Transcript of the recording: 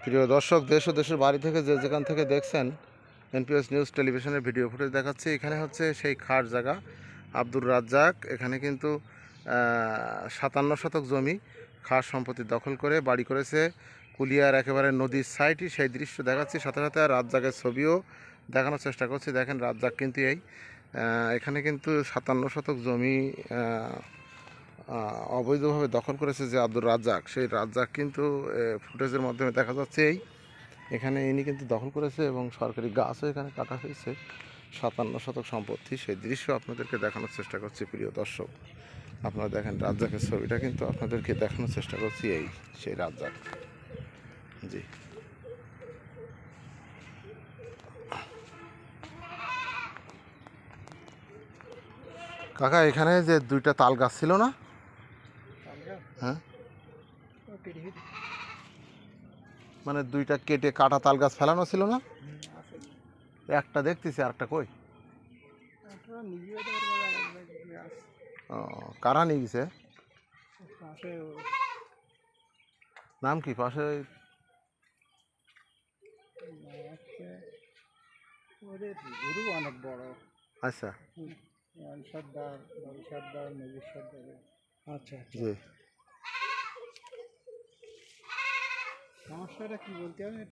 প্রিয় দর্শক, দেশ ও দেশের বাড়ি থেকে যে যেখান থেকে দেখছেন এনপিএস নিউজ টেলিভিশনের ভিডিও ফুটেজ দেখাচ্ছে। এখানে হচ্ছে সেই খাস জায়গা আব্দুর রাজ্জাক। এখানে কিন্তু 57 শতক জমি খাস সম্পত্তি দখল করে বাড়ি করেছে। কুলিয়ার একেবারে নদীর সাইডই সেই দৃশ্য দেখাচ্ছি, সাথে সাথে রাজ্জাকের ছবিও দেখানোর চেষ্টা করছি। দেখেন রাজ্জাক কিন্তু এখানে কিন্তু 57 শতক জমি অবৈধভাবে দখল করেছে যে আব্দুর রাজ্জাক। সেই রাজ্জাক কিন্তু ফুটেজের মাধ্যমে দেখা যাচ্ছে এখানে ইনি কিন্তু দখল করেছে এবং সরকারি গাছও এখানে কাটা হয়েছে। 57 শতক সম্পত্তি, সেই দৃশ্য আপনাদেরকে দেখানোর চেষ্টা করছি। প্রিয় দর্শক, আপনারা দেখেন রাজ্জাকের ছবিটা কিন্তু আপনাদেরকে দেখানোর চেষ্টা করছি, সেই রাজ্জাক। জি কাকা, এখানে যে দুইটা তাল গাছ ছিল না? হ্যাঁ, মানে দুইটা কেটে কাটা তাল গাছ ফেলানো ছিল না? একটা দেখতেছি, আর একটা কই? ও, কারা নিয়ে গেছে? নাম কি পাশে? অনেক বড়। আচ্ছা, আচ্ছা জি। সমস্যাটা কি বলতে হবে?